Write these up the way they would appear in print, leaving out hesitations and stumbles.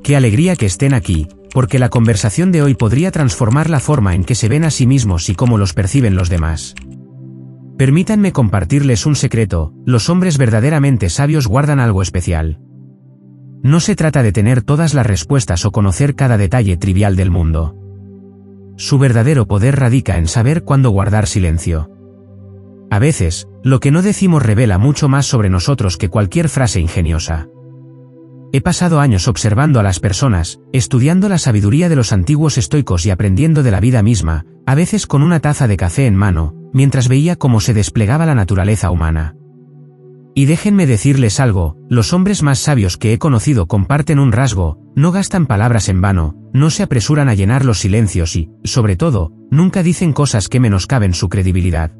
Qué alegría que estén aquí, porque la conversación de hoy podría transformar la forma en que se ven a sí mismos y cómo los perciben los demás. Permítanme compartirles un secreto: los hombres verdaderamente sabios guardan algo especial. No se trata de tener todas las respuestas o conocer cada detalle trivial del mundo. Su verdadero poder radica en saber cuándo guardar silencio. A veces, lo que no decimos revela mucho más sobre nosotros que cualquier frase ingeniosa. He pasado años observando a las personas, estudiando la sabiduría de los antiguos estoicos y aprendiendo de la vida misma, a veces con una taza de café en mano, mientras veía cómo se desplegaba la naturaleza humana. Y déjenme decirles algo: los hombres más sabios que he conocido comparten un rasgo: no gastan palabras en vano, no se apresuran a llenar los silencios y, sobre todo, nunca dicen cosas que menoscaben su credibilidad.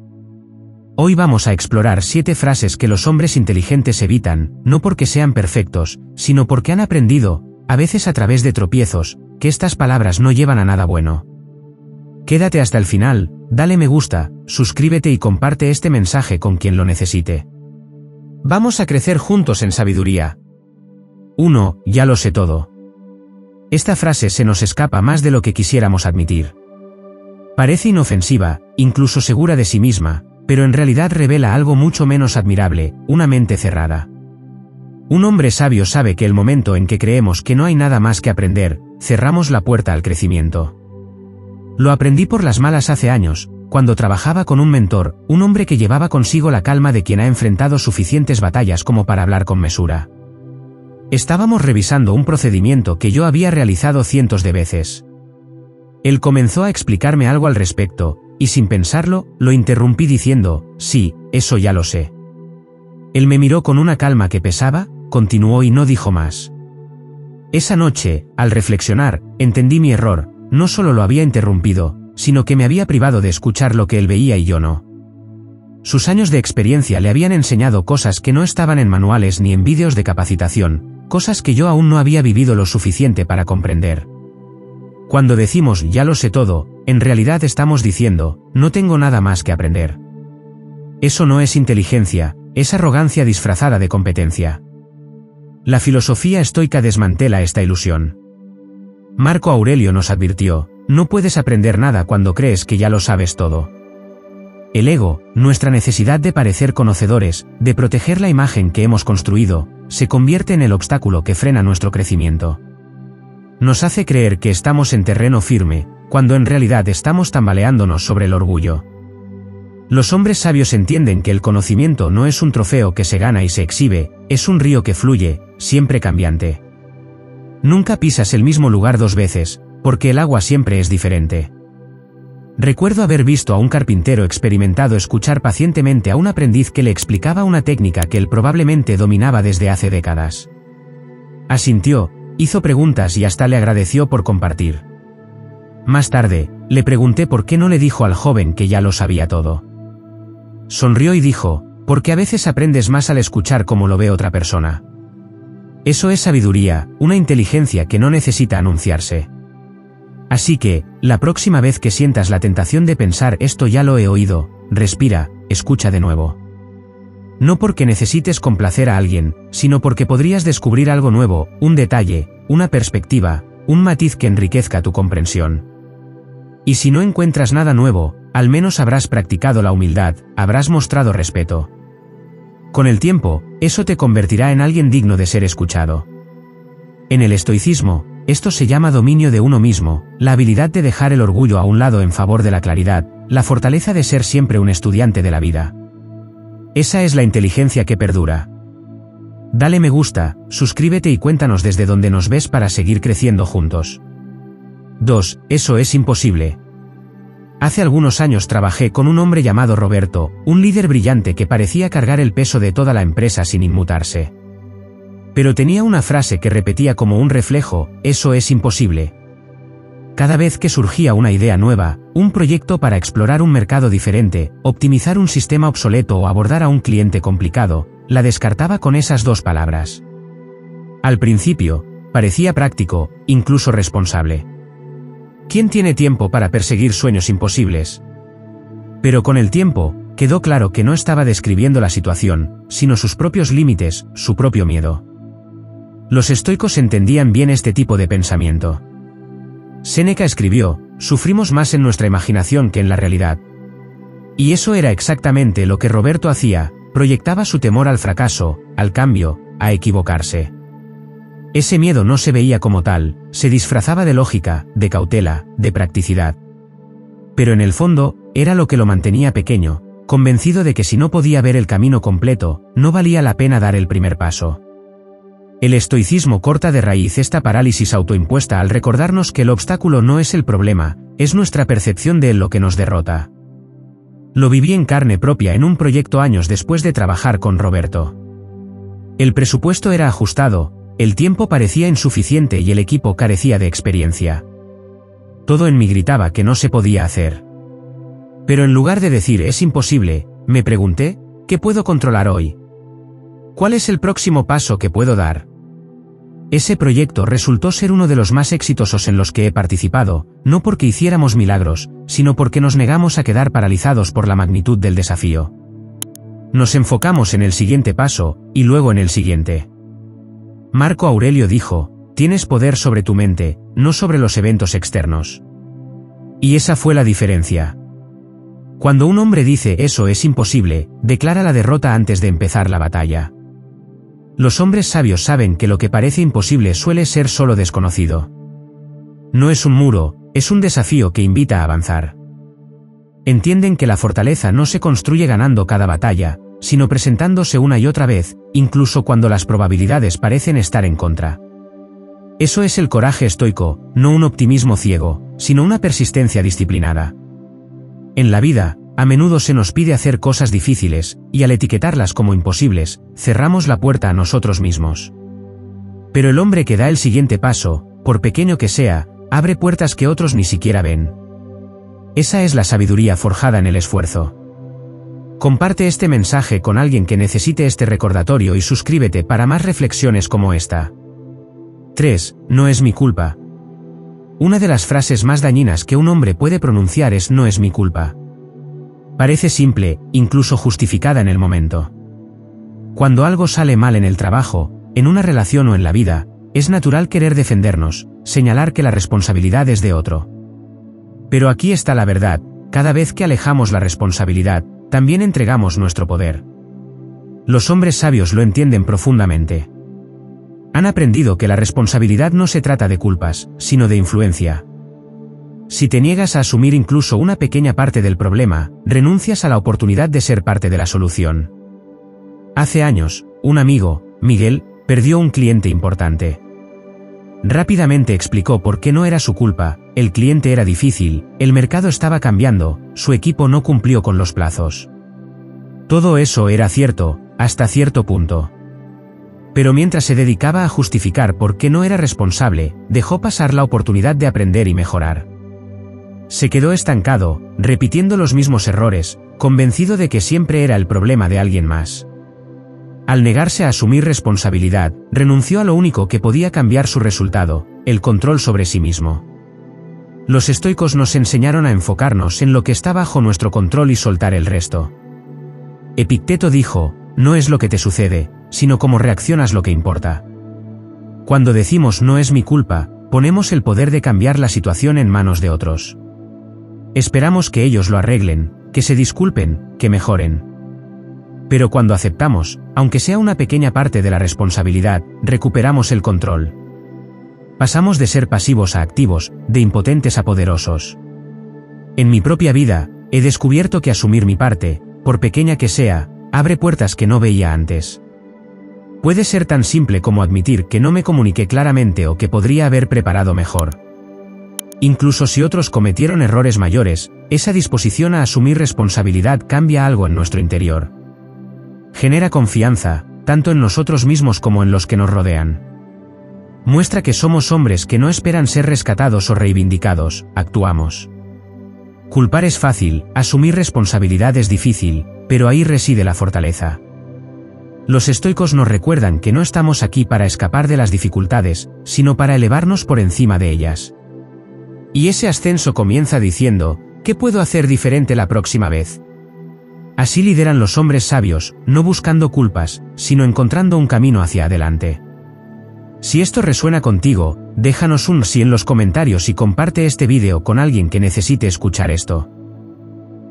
Hoy vamos a explorar 7 frases que los hombres inteligentes evitan, no porque sean perfectos, sino porque han aprendido, a veces a través de tropiezos, que estas palabras no llevan a nada bueno. Quédate hasta el final, dale me gusta, suscríbete y comparte este mensaje con quien lo necesite. Vamos a crecer juntos en sabiduría. 1. Ya lo sé todo. Esta frase se nos escapa más de lo que quisiéramos admitir. Parece inofensiva, incluso segura de sí misma, pero en realidad revela algo mucho menos admirable: una mente cerrada. Un hombre sabio sabe que el momento en que creemos que no hay nada más que aprender, cerramos la puerta al crecimiento. Lo aprendí por las malas hace años, cuando trabajaba con un mentor, un hombre que llevaba consigo la calma de quien ha enfrentado suficientes batallas como para hablar con mesura. Estábamos revisando un procedimiento que yo había realizado cientos de veces. Él comenzó a explicarme algo al respecto, y sin pensarlo, lo interrumpí diciendo: sí, eso ya lo sé. Él me miró con una calma que pesaba, continuó y no dijo más. Esa noche, al reflexionar, entendí mi error: no solo lo había interrumpido, sino que me había privado de escuchar lo que él veía y yo no. Sus años de experiencia le habían enseñado cosas que no estaban en manuales ni en vídeos de capacitación, cosas que yo aún no había vivido lo suficiente para comprender. Cuando decimos ya lo sé todo, en realidad estamos diciendo: no tengo nada más que aprender. Eso no es inteligencia, es arrogancia disfrazada de competencia. La filosofía estoica desmantela esta ilusión. Marco Aurelio nos advirtió: no puedes aprender nada cuando crees que ya lo sabes todo. El ego, nuestra necesidad de parecer conocedores, de proteger la imagen que hemos construido, se convierte en el obstáculo que frena nuestro crecimiento. Nos hace creer que estamos en terreno firme, cuando en realidad estamos tambaleándonos sobre el orgullo. Los hombres sabios entienden que el conocimiento no es un trofeo que se gana y se exhibe, es un río que fluye, siempre cambiante. Nunca pisas el mismo lugar 2 veces, porque el agua siempre es diferente. Recuerdo haber visto a un carpintero experimentado escuchar pacientemente a un aprendiz que le explicaba una técnica que él probablemente dominaba desde hace décadas. Asintió, hizo preguntas y hasta le agradeció por compartir. Más tarde, le pregunté por qué no le dijo al joven que ya lo sabía todo. Sonrió y dijo: porque a veces aprendes más al escuchar cómo lo ve otra persona. Eso es sabiduría, una inteligencia que no necesita anunciarse. Así que, la próxima vez que sientas la tentación de pensar esto ya lo he oído, respira, escucha de nuevo. No porque necesites complacer a alguien, sino porque podrías descubrir algo nuevo, un detalle, una perspectiva, un matiz que enriquezca tu comprensión. Y si no encuentras nada nuevo, al menos habrás practicado la humildad, habrás mostrado respeto. Con el tiempo, eso te convertirá en alguien digno de ser escuchado. En el estoicismo, esto se llama dominio de uno mismo, la habilidad de dejar el orgullo a un lado en favor de la claridad, la fortaleza de ser siempre un estudiante de la vida. Esa es la inteligencia que perdura. Dale me gusta, suscríbete y cuéntanos desde dónde nos ves para seguir creciendo juntos. 2. Eso es imposible. Hace algunos años trabajé con un hombre llamado Roberto, un líder brillante que parecía cargar el peso de toda la empresa sin inmutarse. Pero tenía una frase que repetía como un reflejo: eso es imposible. Cada vez que surgía una idea nueva, un proyecto para explorar un mercado diferente, optimizar un sistema obsoleto o abordar a un cliente complicado, la descartaba con esas 2 palabras. Al principio, parecía práctico, incluso responsable. ¿Quién tiene tiempo para perseguir sueños imposibles? Pero con el tiempo, quedó claro que no estaba describiendo la situación, sino sus propios límites, su propio miedo. Los estoicos entendían bien este tipo de pensamiento. Séneca escribió, sufrimos más en nuestra imaginación que en la realidad. Y eso era exactamente lo que Roberto hacía, proyectaba su temor al fracaso, al cambio, a equivocarse. Ese miedo no se veía como tal, se disfrazaba de lógica, de cautela, de practicidad. Pero en el fondo, era lo que lo mantenía pequeño, convencido de que si no podía ver el camino completo, no valía la pena dar el primer paso. El estoicismo corta de raíz esta parálisis autoimpuesta al recordarnos que el obstáculo no es el problema, es nuestra percepción de él lo que nos derrota. Lo viví en carne propia en un proyecto años después de trabajar con Roberto. El presupuesto era ajustado, el tiempo parecía insuficiente y el equipo carecía de experiencia. Todo en mí gritaba que no se podía hacer. Pero en lugar de decir es imposible, me pregunté, ¿qué puedo controlar hoy? ¿Cuál es el próximo paso que puedo dar? Ese proyecto resultó ser uno de los más exitosos en los que he participado, no porque hiciéramos milagros, sino porque nos negamos a quedar paralizados por la magnitud del desafío. Nos enfocamos en el siguiente paso, y luego en el siguiente. Marco Aurelio dijo, tienes poder sobre tu mente, no sobre los eventos externos. Y esa fue la diferencia. Cuando un hombre dice eso es imposible, declara la derrota antes de empezar la batalla. Los hombres sabios saben que lo que parece imposible suele ser solo desconocido. No es un muro, es un desafío que invita a avanzar. Entienden que la fortaleza no se construye ganando cada batalla, sino presentándose una y otra vez, incluso cuando las probabilidades parecen estar en contra. Eso es el coraje estoico, no un optimismo ciego, sino una persistencia disciplinada. En la vida, a menudo se nos pide hacer cosas difíciles, y al etiquetarlas como imposibles, cerramos la puerta a nosotros mismos. Pero el hombre que da el siguiente paso, por pequeño que sea, abre puertas que otros ni siquiera ven. Esa es la sabiduría forjada en el esfuerzo. Comparte este mensaje con alguien que necesite este recordatorio y suscríbete para más reflexiones como esta. 3. No es mi culpa. Una de las frases más dañinas que un hombre puede pronunciar es no es mi culpa. Parece simple, incluso justificada en el momento. Cuando algo sale mal en el trabajo, en una relación o en la vida, es natural querer defendernos, señalar que la responsabilidad es de otro. Pero aquí está la verdad, cada vez que alejamos la responsabilidad, también entregamos nuestro poder. Los hombres sabios lo entienden profundamente. Han aprendido que la responsabilidad no se trata de culpas, sino de influencia. Si te niegas a asumir incluso una pequeña parte del problema, renuncias a la oportunidad de ser parte de la solución. Hace años, un amigo, Miguel, perdió un cliente importante. Rápidamente explicó por qué no era su culpa, el cliente era difícil, el mercado estaba cambiando, su equipo no cumplió con los plazos. Todo eso era cierto, hasta cierto punto. Pero mientras se dedicaba a justificar por qué no era responsable, dejó pasar la oportunidad de aprender y mejorar. Se quedó estancado, repitiendo los mismos errores, convencido de que siempre era el problema de alguien más. Al negarse a asumir responsabilidad, renunció a lo único que podía cambiar su resultado, el control sobre sí mismo. Los estoicos nos enseñaron a enfocarnos en lo que está bajo nuestro control y soltar el resto. Epicteto dijo, no es lo que te sucede, sino cómo reaccionas lo que importa. Cuando decimos no es mi culpa, ponemos el poder de cambiar la situación en manos de otros. Esperamos que ellos lo arreglen, que se disculpen, que mejoren. Pero cuando aceptamos, aunque sea una pequeña parte de la responsabilidad, recuperamos el control. Pasamos de ser pasivos a activos, de impotentes a poderosos. En mi propia vida, he descubierto que asumir mi parte, por pequeña que sea, abre puertas que no veía antes. Puede ser tan simple como admitir que no me comuniqué claramente o que podría haber preparado mejor. Incluso si otros cometieron errores mayores, esa disposición a asumir responsabilidad cambia algo en nuestro interior. Genera confianza, tanto en nosotros mismos como en los que nos rodean. Muestra que somos hombres que no esperan ser rescatados o reivindicados, actuamos. Culpar es fácil, asumir responsabilidad es difícil, pero ahí reside la fortaleza. Los estoicos nos recuerdan que no estamos aquí para escapar de las dificultades, sino para elevarnos por encima de ellas. Y ese ascenso comienza diciendo, ¿qué puedo hacer diferente la próxima vez? Así lideran los hombres sabios, no buscando culpas, sino encontrando un camino hacia adelante. Si esto resuena contigo, déjanos un sí en los comentarios y comparte este vídeo con alguien que necesite escuchar esto.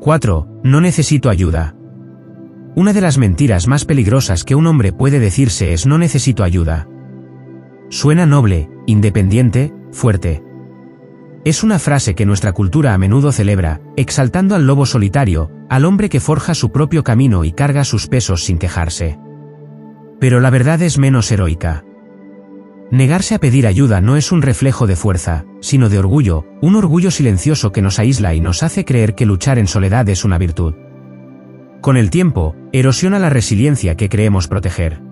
4. No necesito ayuda. Una de las mentiras más peligrosas que un hombre puede decirse es no necesito ayuda. Suena noble, independiente, fuerte. Es una frase que nuestra cultura a menudo celebra, exaltando al lobo solitario, al hombre que forja su propio camino y carga sus pesos sin quejarse. Pero la verdad es menos heroica. Negarse a pedir ayuda no es un reflejo de fuerza, sino de orgullo, un orgullo silencioso que nos aísla y nos hace creer que luchar en soledad es una virtud. Con el tiempo, erosiona la resiliencia que creemos proteger.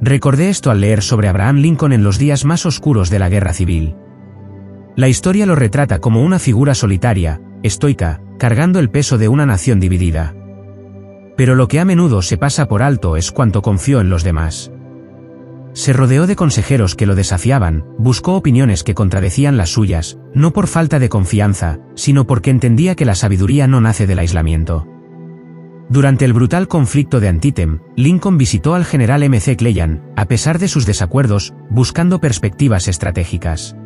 Recordé esto al leer sobre Abraham Lincoln en los días más oscuros de la Guerra Civil. La historia lo retrata como una figura solitaria, estoica, cargando el peso de una nación dividida. Pero lo que a menudo se pasa por alto es cuánto confió en los demás. Se rodeó de consejeros que lo desafiaban, buscó opiniones que contradecían las suyas, no por falta de confianza, sino porque entendía que la sabiduría no nace del aislamiento. Durante el brutal conflicto de Antietam, Lincoln visitó al general M.C. Cleland, a pesar de sus desacuerdos, buscando perspectivas estratégicas.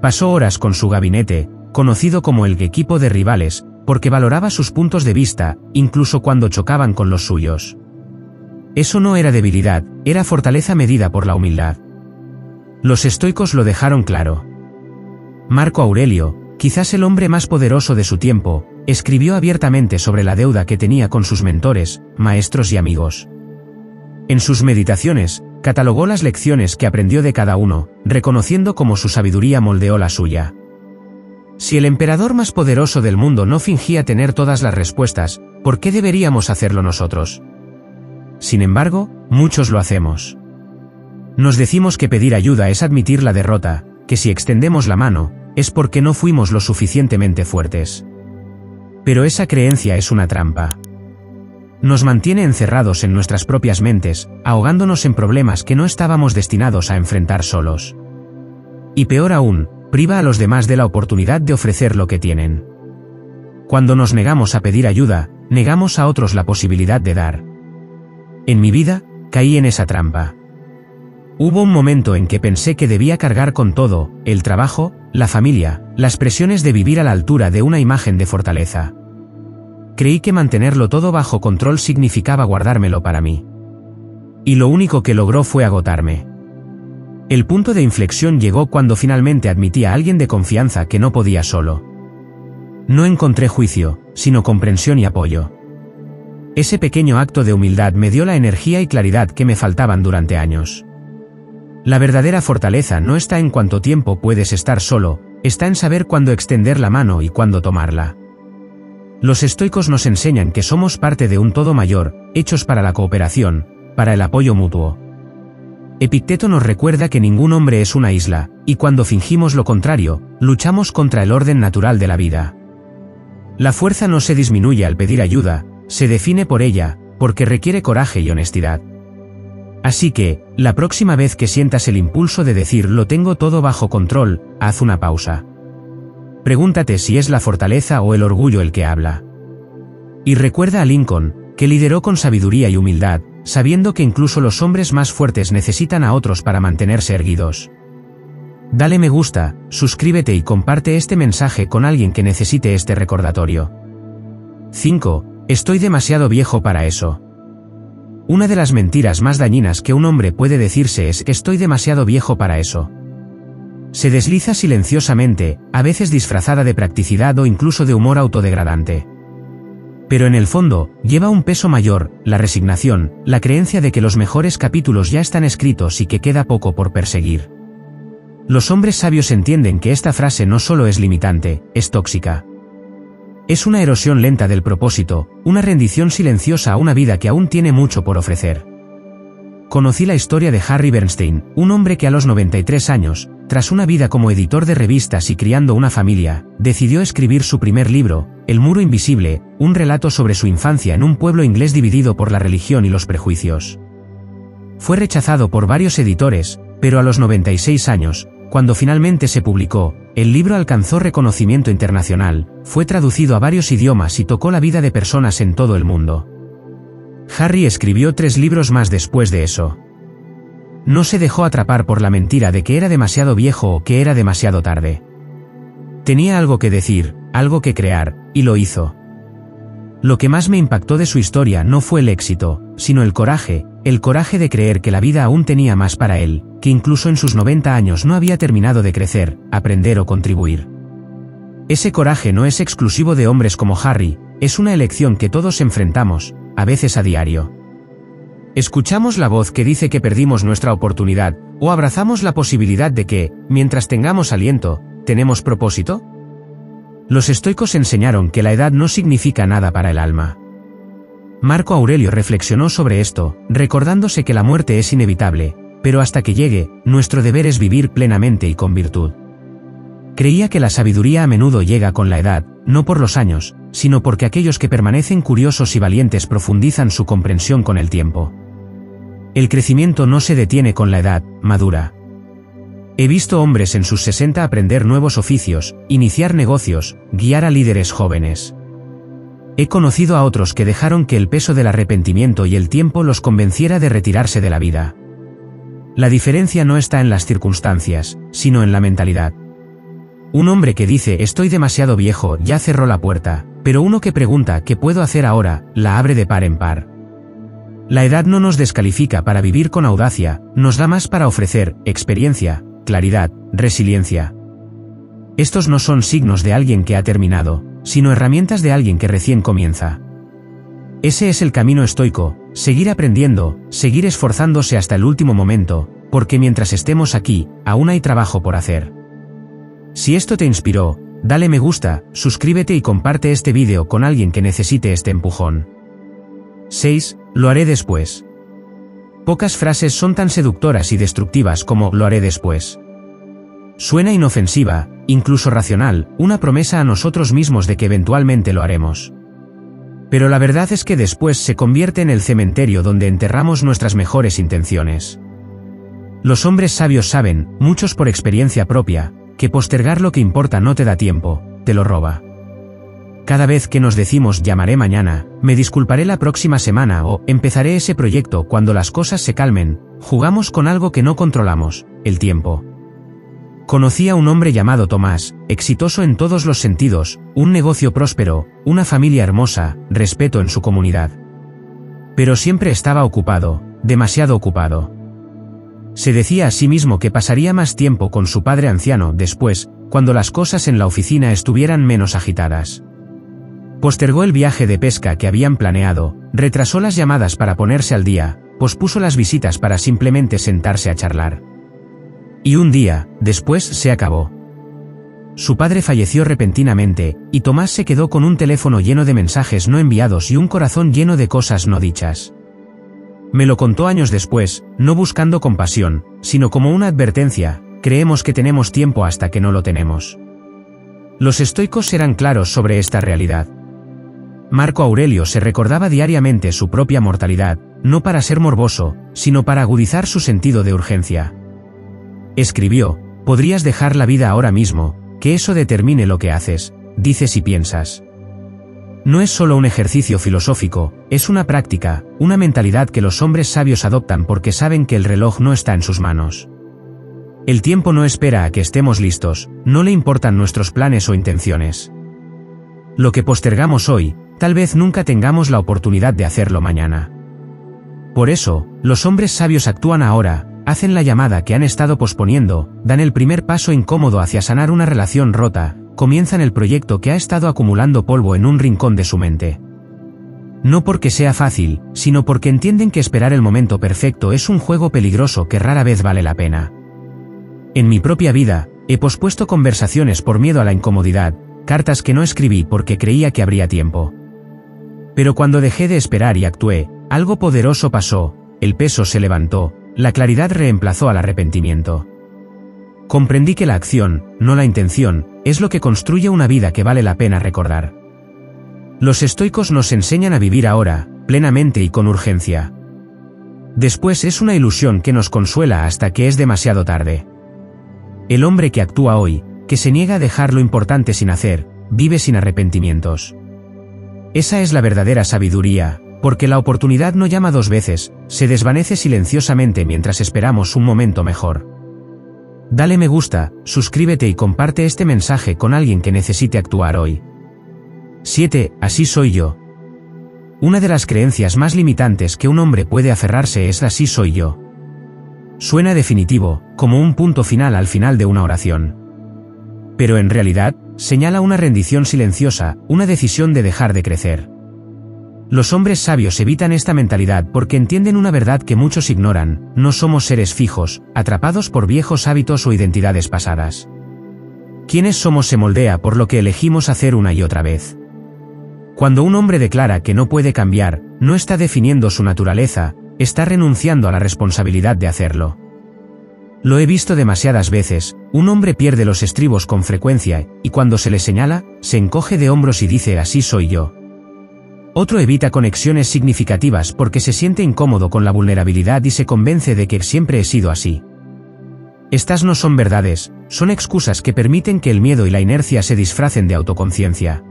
Pasó horas con su gabinete, conocido como el equipo de rivales, porque valoraba sus puntos de vista, incluso cuando chocaban con los suyos. Eso no era debilidad, era fortaleza medida por la humildad. Los estoicos lo dejaron claro. Marco Aurelio, quizás el hombre más poderoso de su tiempo, escribió abiertamente sobre la deuda que tenía con sus mentores, maestros y amigos. En sus meditaciones, catalogó las lecciones que aprendió de cada uno, reconociendo cómo su sabiduría moldeó la suya. Si el emperador más poderoso del mundo no fingía tener todas las respuestas, ¿por qué deberíamos hacerlo nosotros? Sin embargo, muchos lo hacemos. Nos decimos que pedir ayuda es admitir la derrota, que si extendemos la mano, es porque no fuimos lo suficientemente fuertes. Pero esa creencia es una trampa. Nos mantiene encerrados en nuestras propias mentes, ahogándonos en problemas que no estábamos destinados a enfrentar solos. Y peor aún, priva a los demás de la oportunidad de ofrecer lo que tienen. Cuando nos negamos a pedir ayuda, negamos a otros la posibilidad de dar. En mi vida, caí en esa trampa. Hubo un momento en que pensé que debía cargar con todo, el trabajo, la familia, las presiones de vivir a la altura de una imagen de fortaleza. Creí que mantenerlo todo bajo control significaba guardármelo para mí. Y lo único que logró fue agotarme. El punto de inflexión llegó cuando finalmente admití a alguien de confianza que no podía solo. No encontré juicio, sino comprensión y apoyo. Ese pequeño acto de humildad me dio la energía y claridad que me faltaban durante años. La verdadera fortaleza no está en cuánto tiempo puedes estar solo, está en saber cuándo extender la mano y cuándo tomarla. Los estoicos nos enseñan que somos parte de un todo mayor, hechos para la cooperación, para el apoyo mutuo. Epicteto nos recuerda que ningún hombre es una isla, y cuando fingimos lo contrario, luchamos contra el orden natural de la vida. La fuerza no se disminuye al pedir ayuda, se define por ella, porque requiere coraje y honestidad. Así que, la próxima vez que sientas el impulso de decir lo tengo todo bajo control, haz una pausa. Pregúntate si es la fortaleza o el orgullo el que habla. Y recuerda a Lincoln, que lideró con sabiduría y humildad, sabiendo que incluso los hombres más fuertes necesitan a otros para mantenerse erguidos. Dale me gusta, suscríbete y comparte este mensaje con alguien que necesite este recordatorio. 5. Estoy demasiado viejo para eso. Una de las mentiras más dañinas que un hombre puede decirse es estoy demasiado viejo para eso. Se desliza silenciosamente, a veces disfrazada de practicidad o incluso de humor autodegradante. Pero en el fondo, lleva un peso mayor, la resignación, la creencia de que los mejores capítulos ya están escritos y que queda poco por perseguir. Los hombres sabios entienden que esta frase no solo es limitante, es tóxica. Es una erosión lenta del propósito, una rendición silenciosa a una vida que aún tiene mucho por ofrecer. Conocí la historia de Harry Bernstein, un hombre que a los 93 años, tras una vida como editor de revistas y criando una familia, decidió escribir su primer libro, El muro invisible, un relato sobre su infancia en un pueblo inglés dividido por la religión y los prejuicios. Fue rechazado por varios editores, pero a los 96 años, cuando finalmente se publicó, el libro alcanzó reconocimiento internacional, fue traducido a varios idiomas y tocó la vida de personas en todo el mundo. Harry escribió 3 libros más después de eso. No se dejó atrapar por la mentira de que era demasiado viejo o que era demasiado tarde. Tenía algo que decir, algo que crear, y lo hizo. Lo que más me impactó de su historia no fue el éxito, sino el coraje de creer que la vida aún tenía más para él, que incluso en sus 90 años no había terminado de crecer, aprender o contribuir. Ese coraje no es exclusivo de hombres como Harry, es una elección que todos enfrentamos, a veces a diario. ¿Escuchamos la voz que dice que perdimos nuestra oportunidad, o abrazamos la posibilidad de que, mientras tengamos aliento, tenemos propósito? Los estoicos enseñaron que la edad no significa nada para el alma. Marco Aurelio reflexionó sobre esto, recordándose que la muerte es inevitable, pero hasta que llegue, nuestro deber es vivir plenamente y con virtud. Creía que la sabiduría a menudo llega con la edad, no por los años, sino porque aquellos que permanecen curiosos y valientes profundizan su comprensión con el tiempo. El crecimiento no se detiene con la edad, madura. He visto hombres en sus 60 aprender nuevos oficios, iniciar negocios, guiar a líderes jóvenes. He conocido a otros que dejaron que el peso del arrepentimiento y el tiempo los convenciera de retirarse de la vida. La diferencia no está en las circunstancias, sino en la mentalidad. Un hombre que dice estoy demasiado viejo ya cerró la puerta, pero uno que pregunta ¿qué puedo hacer ahora?, la abre de par en par. La edad no nos descalifica para vivir con audacia, nos da más para ofrecer, experiencia, claridad, resiliencia. Estos no son signos de alguien que ha terminado, sino herramientas de alguien que recién comienza. Ese es el camino estoico, seguir aprendiendo, seguir esforzándose hasta el último momento, porque mientras estemos aquí, aún hay trabajo por hacer. Si esto te inspiró, dale me gusta, suscríbete y comparte este vídeo con alguien que necesite este empujón. 6. Lo haré después. Pocas frases son tan seductoras y destructivas como lo haré después. Suena inofensiva, incluso racional, una promesa a nosotros mismos de que eventualmente lo haremos. Pero la verdad es que después se convierte en el cementerio donde enterramos nuestras mejores intenciones. Los hombres sabios saben, muchos por experiencia propia, que postergar lo que importa no te da tiempo, te lo roba. Cada vez que nos decimos llamaré mañana, me disculparé la próxima semana o empezaré ese proyecto cuando las cosas se calmen, jugamos con algo que no controlamos, el tiempo. Conocí a un hombre llamado Tomás, exitoso en todos los sentidos, un negocio próspero, una familia hermosa, respeto en su comunidad. Pero siempre estaba ocupado, demasiado ocupado. Se decía a sí mismo que pasaría más tiempo con su padre anciano después, cuando las cosas en la oficina estuvieran menos agitadas. Postergó el viaje de pesca que habían planeado, retrasó las llamadas para ponerse al día, pospuso las visitas para simplemente sentarse a charlar. Y un día, después se acabó. Su padre falleció repentinamente, y Tomás se quedó con un teléfono lleno de mensajes no enviados y un corazón lleno de cosas no dichas. Me lo contó años después, no buscando compasión, sino como una advertencia: creemos que tenemos tiempo hasta que no lo tenemos. Los estoicos eran claros sobre esta realidad. Marco Aurelio se recordaba diariamente su propia mortalidad, no para ser morboso, sino para agudizar su sentido de urgencia. Escribió: podrías dejar la vida ahora mismo, que eso determine lo que haces, dices y piensas. No es solo un ejercicio filosófico, es una práctica, una mentalidad que los hombres sabios adoptan porque saben que el reloj no está en sus manos. El tiempo no espera a que estemos listos, no le importan nuestros planes o intenciones. Lo que postergamos hoy, tal vez nunca tengamos la oportunidad de hacerlo mañana. Por eso, los hombres sabios actúan ahora, hacen la llamada que han estado posponiendo, dan el primer paso incómodo hacia sanar una relación rota, comienzan el proyecto que ha estado acumulando polvo en un rincón de su mente. No porque sea fácil, sino porque entienden que esperar el momento perfecto es un juego peligroso que rara vez vale la pena. En mi propia vida, he pospuesto conversaciones por miedo a la incomodidad, cartas que no escribí porque creía que habría tiempo. Pero cuando dejé de esperar y actué, algo poderoso pasó, el peso se levantó, la claridad reemplazó al arrepentimiento. Comprendí que la acción, no la intención, es lo que construye una vida que vale la pena recordar. Los estoicos nos enseñan a vivir ahora, plenamente y con urgencia. Después es una ilusión que nos consuela hasta que es demasiado tarde. El hombre que actúa hoy, que se niega a dejar lo importante sin hacer, vive sin arrepentimientos. Esa es la verdadera sabiduría, Porque la oportunidad no llama dos veces, se desvanece silenciosamente mientras esperamos un momento mejor. Dale me gusta, suscríbete y comparte este mensaje con alguien que necesite actuar hoy. 7. Así soy yo. Una de las creencias más limitantes que un hombre puede aferrarse es así soy yo. Suena definitivo, como un punto final al final de una oración. Pero en realidad, señala una rendición silenciosa, una decisión de dejar de crecer. Los hombres sabios evitan esta mentalidad porque entienden una verdad que muchos ignoran: no somos seres fijos, atrapados por viejos hábitos o identidades pasadas. Quienes somos se moldea por lo que elegimos hacer una y otra vez. Cuando un hombre declara que no puede cambiar, no está definiendo su naturaleza, está renunciando a la responsabilidad de hacerlo. Lo he visto demasiadas veces: un hombre pierde los estribos con frecuencia, y cuando se le señala, se encoge de hombros y dice así soy yo. Otro evita conexiones significativas porque se siente incómodo con la vulnerabilidad y se convence de que siempre he sido así. Estas no son verdades, son excusas que permiten que el miedo y la inercia se disfracen de autoconciencia.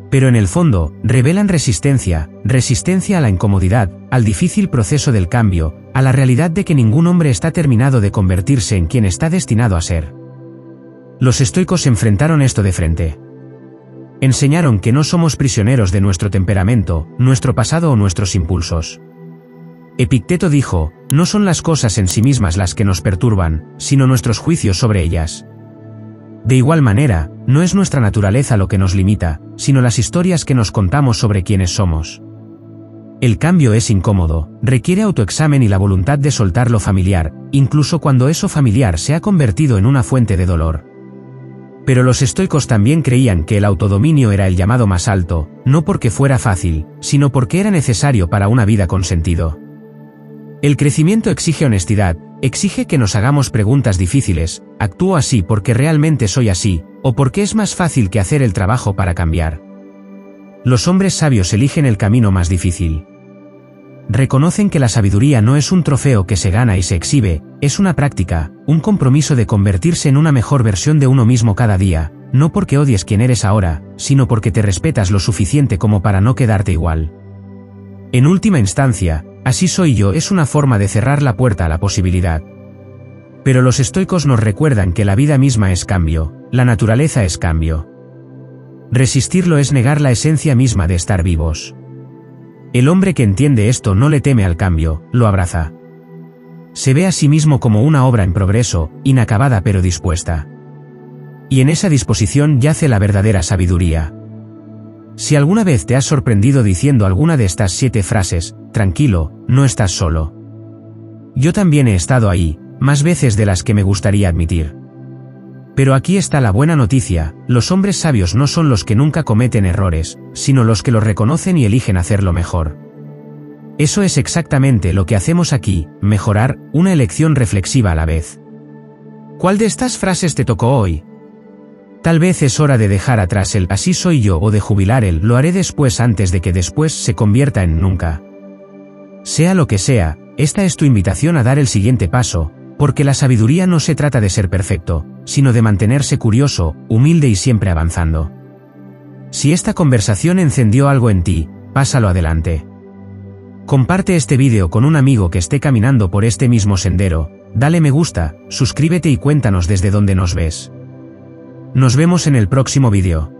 Pero en el fondo, revelan resistencia a la incomodidad, al difícil proceso del cambio, a la realidad de que ningún hombre está terminado de convertirse en quien está destinado a ser. Los estoicos enfrentaron esto de frente. Enseñaron que no somos prisioneros de nuestro temperamento, nuestro pasado o nuestros impulsos. Epicteto dijo: no son las cosas en sí mismas las que nos perturban, sino nuestros juicios sobre ellas. De igual manera, no es nuestra naturaleza lo que nos limita, sino las historias que nos contamos sobre quiénes somos. El cambio es incómodo, requiere autoexamen y la voluntad de soltar lo familiar, incluso cuando eso familiar se ha convertido en una fuente de dolor. Pero los estoicos también creían que el autodominio era el llamado más alto, no porque fuera fácil, sino porque era necesario para una vida con sentido. El crecimiento exige honestidad, exige que nos hagamos preguntas difíciles: ¿actúo así porque realmente soy así, o porque es más fácil que hacer el trabajo para cambiar? Los hombres sabios eligen el camino más difícil. Reconocen que la sabiduría no es un trofeo que se gana y se exhibe, es una práctica, un compromiso de convertirse en una mejor versión de uno mismo cada día, no porque odies quien eres ahora, sino porque te respetas lo suficiente como para no quedarte igual. En última instancia, así soy yo es una forma de cerrar la puerta a la posibilidad. Pero los estoicos nos recuerdan que la vida misma es cambio, la naturaleza es cambio. Resistirlo es negar la esencia misma de estar vivos. El hombre que entiende esto no le teme al cambio, lo abraza. Se ve a sí mismo como una obra en progreso, inacabada pero dispuesta. Y en esa disposición yace la verdadera sabiduría. Si alguna vez te has sorprendido diciendo alguna de estas 7 frases, tranquilo, no estás solo. Yo también he estado ahí, más veces de las que me gustaría admitir. Pero aquí está la buena noticia: los hombres sabios no son los que nunca cometen errores, sino los que los reconocen y eligen hacerlo mejor. Eso es exactamente lo que hacemos aquí: mejorar, una elección reflexiva a la vez. ¿Cuál de estas frases te tocó hoy? Tal vez es hora de dejar atrás el así soy yo o de jubilar el lo haré después antes de que después se convierta en nunca. Sea lo que sea, esta es tu invitación a dar el siguiente paso, porque la sabiduría no se trata de ser perfecto, sino de mantenerse curioso, humilde y siempre avanzando. Si esta conversación encendió algo en ti, pásalo adelante. Comparte este vídeo con un amigo que esté caminando por este mismo sendero, dale me gusta, suscríbete y cuéntanos desde dónde nos ves. Nos vemos en el próximo vídeo.